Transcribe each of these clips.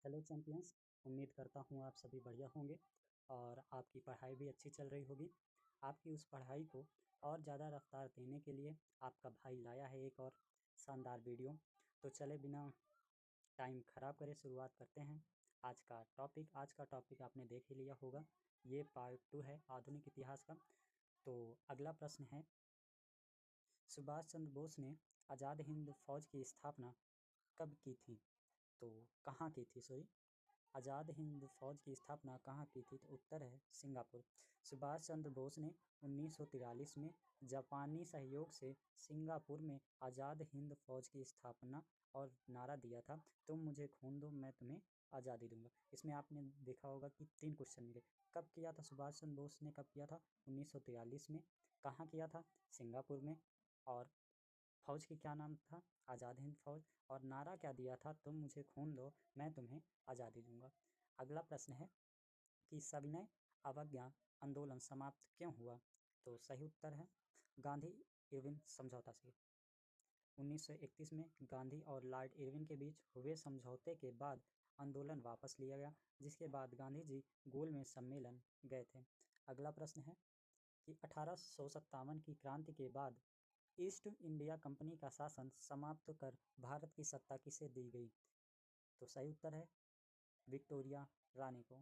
Hello champions. उम्मीद करता हूँ आप सभी बढ़िया होंगे और आपकी पढ़ाई भी अच्छी चल रही होगी। आपकी उस पढ़ाई को और ज़्यादा रफ्तार देने के लिए आपका भाई लाया है एक और शानदार वीडियो। तो चले बिना टाइम ख़राब करे शुरुआत करते हैं। आज का टॉपिक आपने देख ही लिया होगा। ये पार्ट 2 है आधुनिक इतिहास का। तो अगला प्रश्न है, सुभाष चंद्र बोस ने आज़ाद हिंद फौज की स्थापना कब की थी? तो कहाँ की थी, सॉरी, आज़ाद हिंद फौज की स्थापना कहाँ की थी? तो उत्तर है सिंगापुर। सुभाष चंद्र बोस ने 1943 में जापानी सहयोग से सिंगापुर में आज़ाद हिंद फौज की स्थापना और नारा दिया था, तुम मुझे खून दो मैं तुम्हें आज़ादी दूंगा। इसमें आपने देखा होगा कि 3 क्वेश्चन मिले। कब किया था सुभाष चंद्र बोस ने, कब किया था? 1943 में। कहाँ किया था? सिंगापुर में। और फौज की क्या नाम था? आज़ाद हिंद फौज। और नारा क्या दिया था? तुम मुझे खून दो मैं तुम्हें आज़ादी दूंगा। अगला प्रश्न है कि सविनय अवज्ञा आंदोलन समाप्त क्यों हुआ? तो सही उत्तर है गांधी इरविन समझौता से। 1931 में गांधी और लॉर्ड इरविन के बीच हुए समझौते के बाद आंदोलन वापस लिया गया, जिसके बाद गांधी जी गोलमेज सम्मेलन गए थे। अगला प्रश्न है कि 1857 की क्रांति के बाद ईस्ट इंडिया कंपनी का शासन समाप्त कर भारत की सत्ता किसे दी गई? तो सही उत्तर है विक्टोरिया रानी को।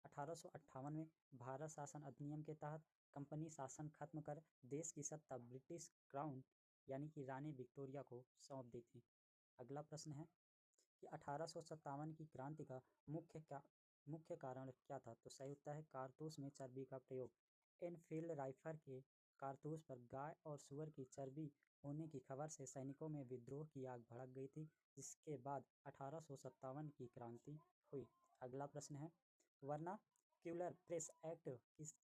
1858 में भारत शासन अधिनियम के तहत कंपनी शासन खत्म कर देश की सत्ता ब्रिटिश क्राउन यानी कि रानी विक्टोरिया को सौंप दी थी। अगला प्रश्न है कि 1857 की क्रांति का मुख्य कारण क्या था? तो सही उत्तर है कारतूस में चर्बी का प्रयोग। एनफील्ड राइफल के कारतूस पर गाय और सुअर की चर्बी होने की खबर से सैनिकों में विद्रोह की आग भड़क गई थी, जिसके बाद 1857 की क्रांति हुई। अगला प्रश्न है, वर्नाक्यूलर प्रेस एक्ट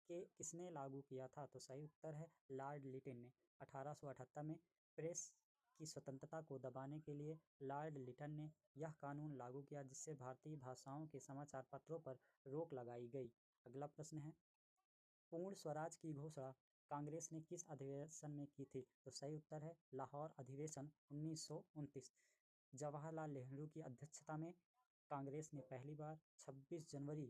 किसने लागू किया था? तो सही उत्तर है लॉर्ड लिटिन ने। 1878 में प्रेस की स्वतंत्रता को दबाने के लिए लॉर्ड लिटन ने यह कानून लागू किया, जिससे भारतीय भाषाओं के समाचार पत्रों पर रोक लगाई गई। अगला प्रश्न है, पूर्ण स्वराज की घोषणा कांग्रेस ने किस अधिवेशन में की थी? तो सही उत्तर है लाहौर अधिवेशन 1929। जवाहरलाल नेहरू की अध्यक्षता में कांग्रेस ने पहली बार 26 जनवरी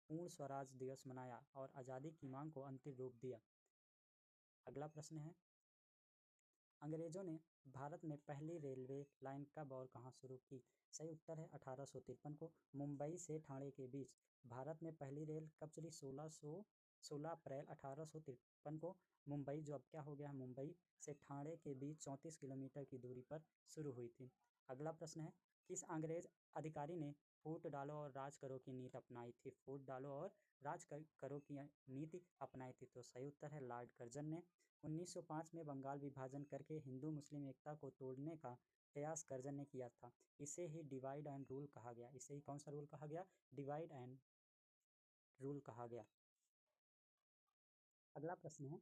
पूर्ण स्वराज दिवस मनाया और आज़ादी की मांग को अंतिम रूप दिया। अगला प्रश्न है, अंग्रेजों ने भारत में पहली रेलवे लाइन कब और कहाँ शुरू की? सही उत्तर है 1853 को मुंबई से ठाणे के बीच भारत में पहली रेल कब चली? 16 अप्रैल 1853 को मुंबई, जो अब क्या हो गया है मुंबई, से ठाणे के बीच 34 किलोमीटर की दूरी पर शुरू हुई थी। अगला प्रश्न है, किस अंग्रेज अधिकारी ने फूट डालो और राज करो की नीति अपनाई थी? फूट डालो और राज करो की नीति अपनाई थी। तो सही उत्तर है लॉर्ड कर्जन ने। 1905 में बंगाल विभाजन करके हिंदू मुस्लिम एकता को तोड़ने का प्रयास कर्जन ने किया था। इसे ही डिवाइड एंड रूल कहा गया। इसे ही कौन सा रूल कहा गया? डिवाइड एंड रूल कहा गया। अगला प्रश्न है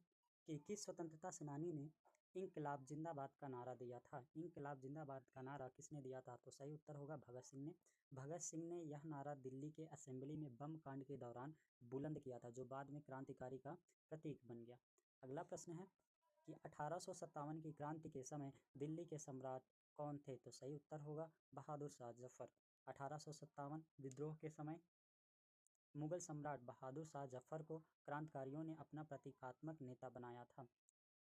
कि किस स्वतंत्रता सेनानी ने इंकलाब जिंदाबाद का नारा दिया था? इंकलाब जिंदाबाद का नारा किसने दिया था? तो सही उत्तर होगा भगत सिंह ने। भगत सिंह ने यह नारा दिल्ली के असेंबली में बम कांड के दौरान बुलंद किया था, जो बाद में क्रांतिकारी का प्रतीक बन गया। अगला प्रश्न है कि 1857 की क्रांति के समय दिल्ली के सम्राट कौन थे? तो सही उत्तर होगा बहादुर शाह जफर। 1857 विद्रोह के समय मुगल सम्राट बहादुर शाह जफर को क्रांतिकारियों ने अपना प्रतीकात्मक नेता बनाया था।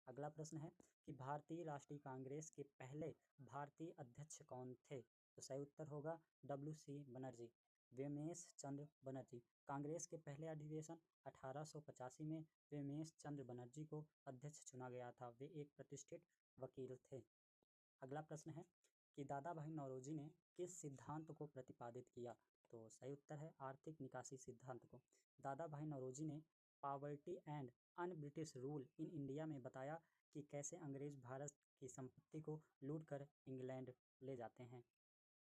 अगला प्रश्न है कि भारतीय राष्ट्रीय कांग्रेस के पहले भारतीय अध्यक्ष कौन थे? तो सही उत्तर होगा WC बनर्जी, व्योमेश चंद्र बनर्जी। कांग्रेस के पहले अधिवेशन 1885 में व्योमेश चंद्र बनर्जी को अध्यक्ष चुना गया था। वे एक प्रतिष्ठित वकील थे। अगला प्रश्न है कि दादा भाई नौरोजी ने किस सिद्धांत को प्रतिपादित किया? तो सही उत्तर है आर्थिक निकासी सिद्धांत को। दादा भाई नौरोजी ने poverty and un British rule in India में बताया कि कैसे अंग्रेज भारत की संपत्ति को लूट कर इंग्लैंड ले जाते हैं।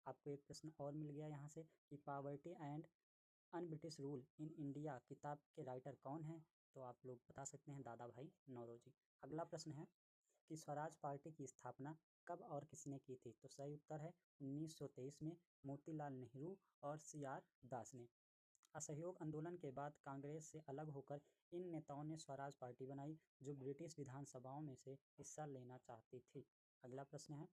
आपको एक प्रश्न और मिल गया यहाँ से कि poverty and un British rule in India किताब के राइटर कौन हैं? तो आप लोग बता सकते हैं दादा भाई नौरोजी। अगला प्रश्न है कि स्वराज पार्टी की स्थापना कब और किसने की थी? तो सही उत्तर है 1923 में मोतीलाल नेहरू और CR दास ने। असहयोग आंदोलन के बाद कांग्रेस से अलग होकर इन नेताओं ने स्वराज पार्टी बनाई, जो ब्रिटिश विधानसभाओं में से हिस्सा लेना चाहती थी। अगला प्रश्न है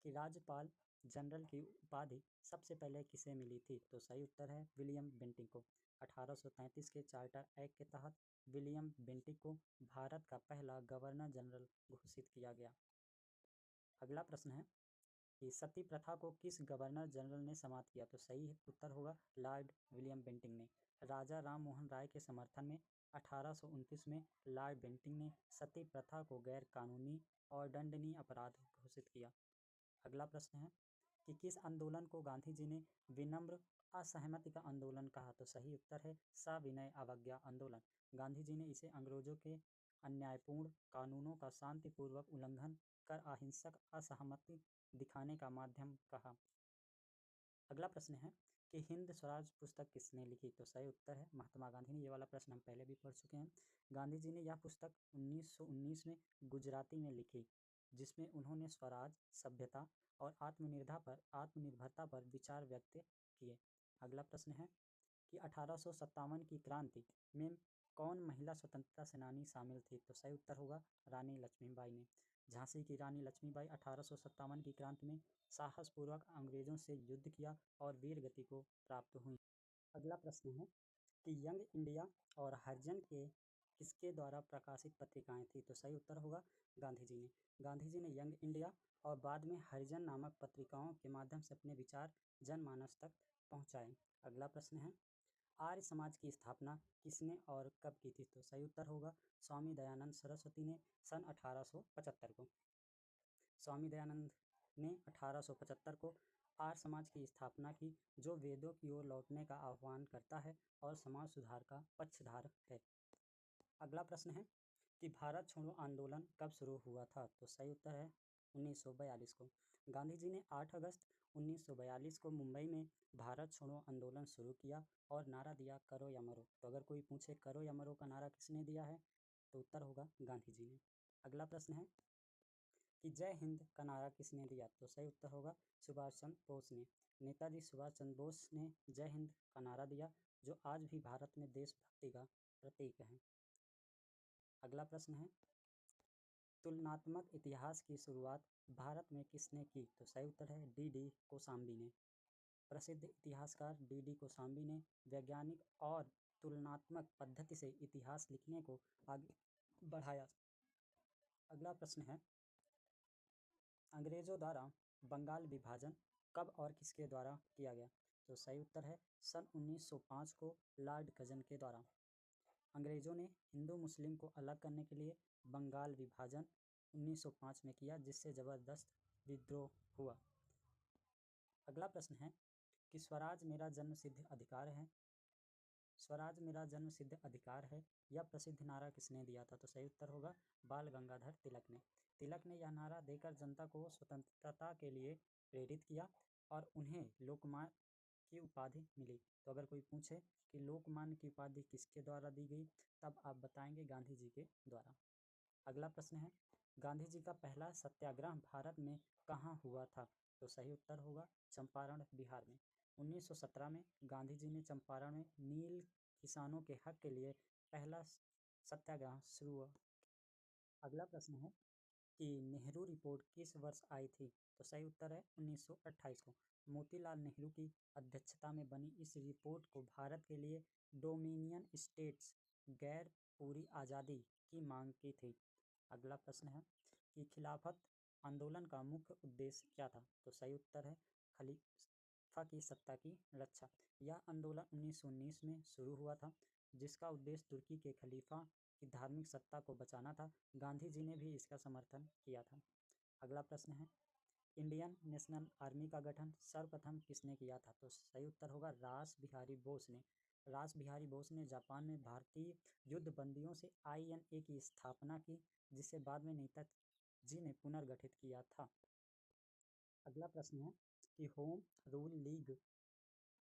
कि राज्यपाल जनरल की उपाधि सबसे पहले किसे मिली थी? तो सही उत्तर है विलियम बेंटिक को। 1833 के चार्टर एक्ट के तहत विलियम बेंटिक को भारत का पहला गवर्नर जनरल घोषित किया गया। अगला प्रश्न है कि सती प्रथा को किस गवर्नर जनरल ने समाप्त किया? तो सही उत्तर होगा लॉर्ड विलियम बेंटिक ने। राजा राम मोहन राय के समर्थन में 1829 में लॉर्ड बेंटिक ने सती प्रथा को गैर कानूनी और दंडनीय अपराध घोषित किया। अगला प्रश्न है कि किस आंदोलन को गांधी जी ने विनम्र असहमति का आंदोलन कहा? तो सही उत्तर है सविनय अवज्ञा आंदोलन। गांधी जी ने इसे अंग्रेजों के अन्यायपूर्ण कानूनों का शांतिपूर्वक उल्लंघन कर अहिंसक असहमति दिखाने का माध्यम कहा। अगला प्रश्न है कि हिंद स्वराज पुस्तक किसने लिखी? तो सही उत्तर है महात्मा गांधी ने। ये वाला प्रश्न हम पहले भी पढ़ चुके हैं। गांधी जी ने यह पुस्तक 1919 में गुजराती में लिखी, जिसमें उन्होंने स्वराज, सभ्यता और आत्मनिर्भरता पर विचार व्यक्त किए। अगला प्रश्न है कि 1857 की क्रांति में कौन महिला स्वतंत्रता सेनानी शामिल थी? तो सही उत्तर होगा रानी लक्ष्मीबाई ने। झांसी की रानी लक्ष्मीबाई 1857 की क्रांति में साहसपूर्वक अंग्रेजों से युद्ध किया और वीर गति को प्राप्त हुई। अगला प्रश्न है कि यंग इंडिया और हरिजन के किसके द्वारा प्रकाशित पत्रिकाएं थी? तो सही उत्तर होगा गांधी जी ने। गांधी जी ने यंग इंडिया और बाद में हरिजन नामक पत्रिकाओं के माध्यम से अपने विचार जनमानस तक पहुंचाए। अगला प्रश्न है आर्य समाज की स्थापना किसने और कब की थी? तो सही उत्तर होगा स्वामी दयानंद सरस्वती ने सन 1875 को। स्वामी दयानंद ने 1875 को आर्य समाज की स्थापना की, जो वेदों की ओर लौटने का आह्वान करता है और समाज सुधार का पक्षधर है। अगला प्रश्न है कि भारत छोड़ो आंदोलन कब शुरू हुआ था? तो सही उत्तर है 1942 को। गांधी जी ने 8 अगस्त 1942 को मुंबई में भारत छोड़ो आंदोलन शुरू किया और नारा दिया करो या मरो। तो अगर कोई पूछे करो या मरो का नारा किसने दिया है, तो उत्तर होगा गांधी जी ने। अगला प्रश्न है कि जय हिंद का नारा किसने दिया? तो सही उत्तर होगा सुभाष चंद्र बोस ने। नेताजी सुभाष चंद्र बोस ने जय हिंद का नारा दिया, जो आज भी भारत में देशभक्ति का प्रतीक है। अगला प्रश्न है तुलनात्मक इतिहास की शुरुआत भारत में किसने की? तो सही उत्तर है डी कोशाम्बी ने। प्रसिद्ध इतिहासकार डी कोशाम्बी ने वैज्ञानिक और तुलनात्मक पद्धति से इतिहास लिखने को आगे बढ़ाया। अगला प्रश्न है अंग्रेजों द्वारा बंगाल विभाजन कब और किसके द्वारा किया गया? तो सही उत्तर है सन 1905 को लॉर्ड कर्जन के द्वारा। अंग्रेजों ने हिंदू मुस्लिम को अलग करने के लिए बंगाल विभाजन 1905 में किया, जिससे जबरदस्त विद्रोह हुआ। अगला प्रश्न है कि स्वराज मेरा जन्मसिद्ध अधिकार है। स्वराज मेरा जन्मसिद्ध अधिकार है यह प्रसिद्ध नारा किसने दिया था? तो सही उत्तर होगा बाल गंगाधर तिलक ने। तिलक ने यह नारा देकर जनता को स्वतंत्रता के लिए प्रेरित किया और उन्हें लोकमान्य की उपाधि मिली। तो अगर कोई पूछे कि लोकमान्य की उपाधि किसके द्वारा दी गई, तब आप बताएंगे गांधी जी के द्वारा। अगला प्रश्न है गांधी जी का पहला सत्याग्रह भारत में कहाँ हुआ था? तो सही उत्तर होगा चंपारण बिहार में। 1917 में गांधी जी ने चंपारण में नील किसानों के हक के लिए पहला सत्याग्रह शुरू हुआ। अगला प्रश्न है कि नेहरू रिपोर्ट किस वर्ष आई थी? तो सही उत्तर है 1928 को। मोतीलाल नेहरू की अध्यक्षता में बनी इस रिपोर्ट को भारत के लिए डोमिनियन स्टेट्स गैर पूरी आज़ादी की मांग की थी। अगला प्रश्न है कि खिलाफत आंदोलन का मुख्य उद्देश्य क्या था? तो सही उत्तर है खलीफा की सत्ता की रक्षा। यह आंदोलन 1919 में शुरू हुआ था, जिसका उद्देश्य तुर्की के खलीफा की धार्मिक सत्ता को बचाना था। गांधी जी ने भी इसका समर्थन किया था। अगला प्रश्न है इंडियन नेशनल आर्मी का गठन सर्वप्रथम किसने किया था? तो सही उत्तर होगा रास बिहारी बोस ने। रास बिहारी बोस ने जापान में भारतीय युद्ध बंदियों से INA की स्थापना की, जिसे बाद में नेताजी ने पुनर्गठित किया था। अगला प्रश्न है कि होम रूल लीग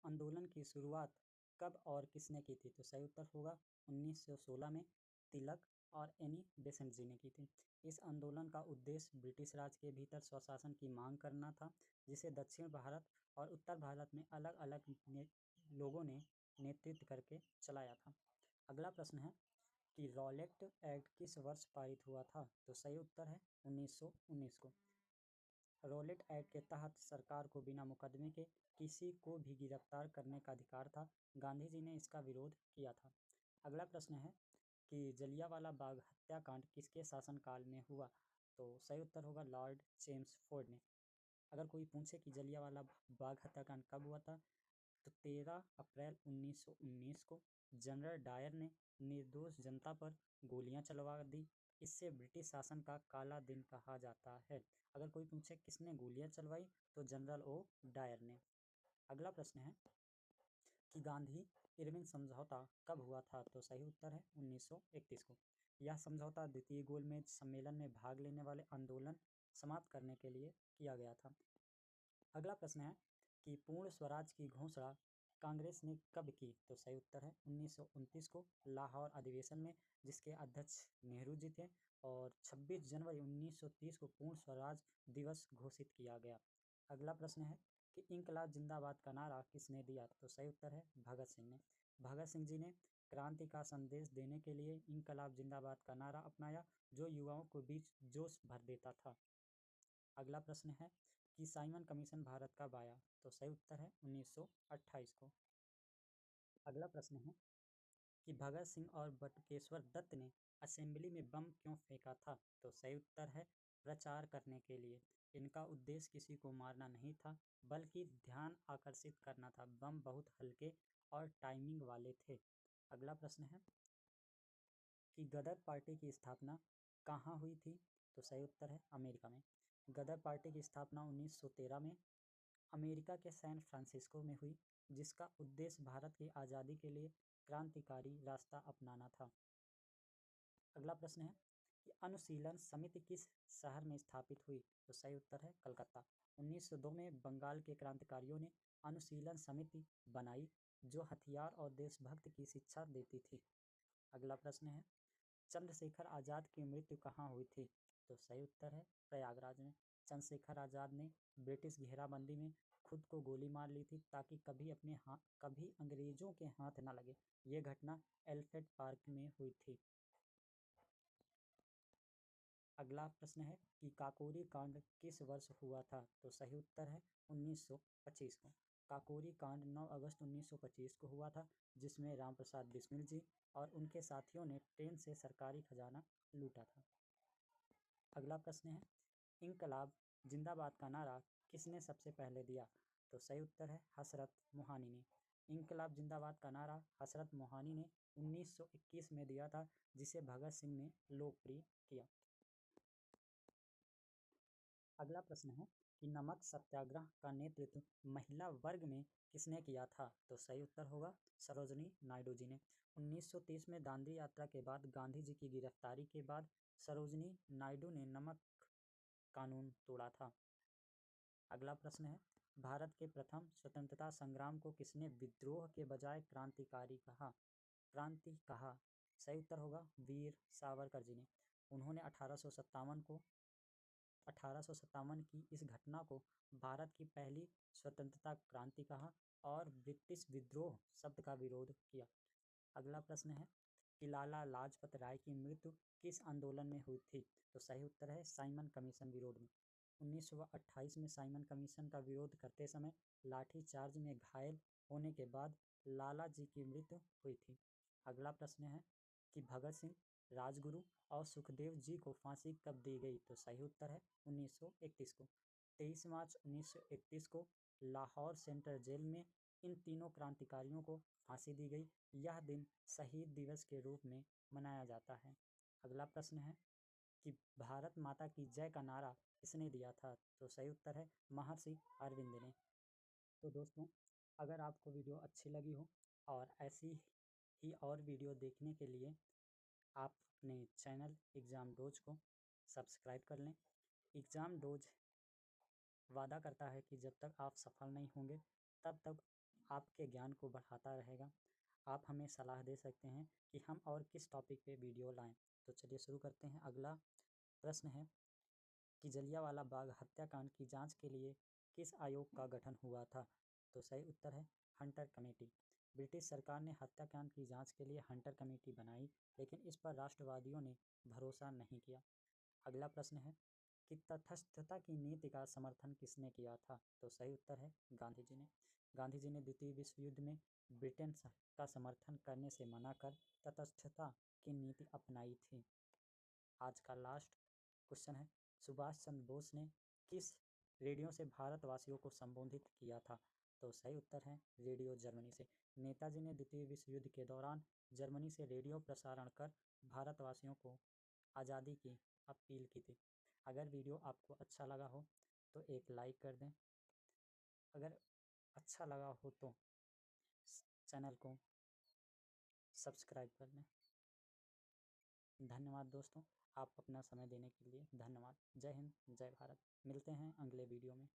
आंदोलन की शुरुआत कब और किसने की थी? तो सही उत्तर होगा 1916 में तिलक और एनी बेसेंट जी ने की थी। इस आंदोलन का उद्देश्य ब्रिटिश राज के भीतर स्वशासन की मांग करना था, जिसे दक्षिण भारत और उत्तर भारत में अलग अलग लोगों ने नेतृत्व करके चलाया था। अगला प्रश्न है कि रॉलेट एक्ट किस वर्ष पारित हुआ था? तो सही उत्तर है 1919 को। रॉलेट एक्ट के तहत सरकार को बिना मुकदमे के किसी को भी गिरफ्तार करने का अधिकार था। गांधी जी ने इसका विरोध किया था। अगला प्रश्न है कि जलियांवाला बाग हत्याकांड किसके शासनकाल में हुआ? तो सही उत्तर होगा लॉर्ड चेम्सफोर्ड ने। अगर कोई पूछे कि जलियांवाला बाग हत्याकांड कब हुआ था, तो 13 अप्रैल 1919 को जनरल डायर ने निर्दोष जनता पर गोलियां चलवा दी। इससे ब्रिटिश शासन का काला दिन कहा जाता है। अगर कोई पूछे किसने गोलियां चलवाई, तो जनरल ओ डायर ने। अगला प्रश्न है कि गांधी इरविन समझौता कब हुआ था? तो सही उत्तर है 1931 को। यह समझौता द्वितीय गोलमेज सम्मेलन में भाग लेने वाले आंदोलन समाप्त करने के लिए किया गया था। अगला प्रश्न है कि पूर्ण स्वराज की घोषणा कांग्रेस ने कब की? तो सही उत्तर है 1929 को लाहौर अधिवेशन में, जिसके अध्यक्ष नेहरू जी थे। और 26 जनवरी 1930 को पूर्ण स्वराज दिवस घोषित किया गया। अगला प्रश्न है कि इंकलाब जिंदाबाद का नारा किसने दिया? तो सही उत्तर है भगत सिंह ने। भगत सिंह जी ने क्रांति का संदेश देने के लिए इंकलाब जिंदाबाद का नारा अपनाया, जो युवाओं को बीच जोश भर देता था। अगला प्रश्न है कि साइमन कमीशन भारत कब आया? तो सही उत्तर है 1928 को। अगला प्रश्न है कि भगत सिंह और बटुकेश्वर दत्त ने असेंबली में बम क्यों फेंका था? तो सही उत्तर है प्रचार करने के लिए। इनका उद्देश्य किसी को मारना नहीं था, बल्कि ध्यान आकर्षित करना था। बम बहुत हल्के और टाइमिंग वाले थे। अगला प्रश्न है कि गदर पार्टी की स्थापना कहाँ हुई थी? तो सही उत्तर है अमेरिका में। गदर पार्टी की स्थापना 1913 में अमेरिका के सैन फ्रांसिस्को में हुई, जिसका उद्देश्य भारत की आज़ादी के लिए क्रांतिकारी रास्ता अपनाना था। अगला प्रश्न है कि अनुशीलन समिति किस शहर में स्थापित हुई? तो सही उत्तर है कलकत्ता। 1902 में बंगाल के क्रांतिकारियों ने अनुशीलन समिति बनाई, जो हथियार और देशभक्त की शिक्षा देती थी। अगला प्रश्न है चंद्रशेखर आज़ाद की मृत्यु कहाँ हुई थी? तो सही उत्तर है प्रयागराज में। चंद्रशेखर आज़ाद ने ब्रिटिश घेराबंदी में खुद को गोली मार ली थी, ताकि कभी अंग्रेजों के हाथ न लगे। ये घटना एल्फ्रेड पार्क में हुई थी। अगला प्रश्न है कि काकोरी कांड किस वर्ष हुआ था? तो सही उत्तर है 1925 को। काकोरी कांड 9 अगस्त 1925 को हुआ था, जिसमें रामप्रसाद बिस्मिल जी और उनके साथियों ने ट्रेन से सरकारी खजाना लूटा था। अगला प्रश्न है इंकलाब जिंदाबाद का नारा किसने सबसे पहले दिया? तो सही उत्तर है हसरत मोहानी ने। इंकलाब जिंदाबाद का नारा हसरत मोहानी ने 1921 में दिया था, जिसे भगत सिंह ने लोकप्रिय किया। अगला प्रश्न है कि नमक सत्याग्रह का नेतृत्व महिला वर्ग में किसने किया था? तो सही उत्तर होगा सरोजनी नायडू जी ने। 1930 में दांडी यात्रा के बाद गांधी जी की गिरफ्तारी के बाद सरोजनी नायडू ने नमक कानून तोड़ा था। अगला प्रश्न है भारत के प्रथम स्वतंत्रता संग्राम को किसने विद्रोह के बजाय क्रांति कहा? सही उत्तर होगा वीर सावरकर जी ने। उन्होंने 1857 की इस घटना को भारत की पहली स्वतंत्रता क्रांति कहा और ब्रिटिश विद्रोह शब्द का विरोध किया। अगला प्रश्न है कि लाला लाजपत राय की मृत्यु किस आंदोलन में हुई थी? तो सही उत्तर है साइमन कमीशन विरोध में। 1928 में साइमन कमीशन का विरोध करते समय लाठीचार्ज में घायल होने के बाद लाला जी की मृत्यु हुई थी। अगला प्रश्न है कि भगत सिंह, राजगुरु और सुखदेव जी को फांसी कब दी गई? तो सही उत्तर है 1931 को। 23 मार्च 1931 को लाहौर सेंट्रल जेल में इन तीनों क्रांतिकारियों को फांसी दी गई। यह दिन शहीद दिवस के रूप में मनाया जाता है। अगला प्रश्न है कि भारत माता की जय का नारा किसने दिया था? तो सही उत्तर है महर्षि अरविंद ने। तो दोस्तों, अगर आपको वीडियो अच्छी लगी हो और ऐसी ही और वीडियो देखने के लिए आप अपने चैनल एग्ज़ाम डोज को सब्सक्राइब कर लें। एग्ज़ाम डोज वादा करता है कि जब तक आप सफल नहीं होंगे, तब तक आपके ज्ञान को बढ़ाता रहेगा। आप हमें सलाह दे सकते हैं कि हम और किस टॉपिक पे वीडियो लाएं। तो चलिए शुरू करते हैं। अगला प्रश्न है कि जलियांवाला बाग हत्याकांड की जांच के लिए किस आयोग का गठन हुआ था? तो सही उत्तर है हंटर कमेटी। ब्रिटिश सरकार ने हत्याकांड की जांच के लिए हंटर कमेटी बनाई, लेकिन इस पर राष्ट्रवादियों ने भरोसा नहीं किया। अगला प्रश्न है कि तटस्थता की नीति का समर्थन किसने किया था? तो सही उत्तर है गांधी जी ने। गांधी जी ने द्वितीय विश्व युद्ध में ब्रिटेन का समर्थन करने से मना कर तटस्थता की नीति अपनाई थी। आज का लास्ट क्वेश्चन है, सुभाष चंद्र बोस ने किस रेडियो से भारतवासियों को संबोधित किया था? तो सही उत्तर है रेडियो जर्मनी से। नेताजी ने द्वितीय विश्व युद्ध के दौरान जर्मनी से रेडियो प्रसारण कर भारतवासियों को आज़ादी की अपील की थी। अगर वीडियो आपको अच्छा लगा हो तो एक लाइक कर दें। अगर अच्छा लगा हो तो चैनल को सब्सक्राइब कर लें। धन्यवाद दोस्तों, आप अपना समय देने के लिए धन्यवाद। जय हिंद, जय भारत। मिलते हैं अगले वीडियो में।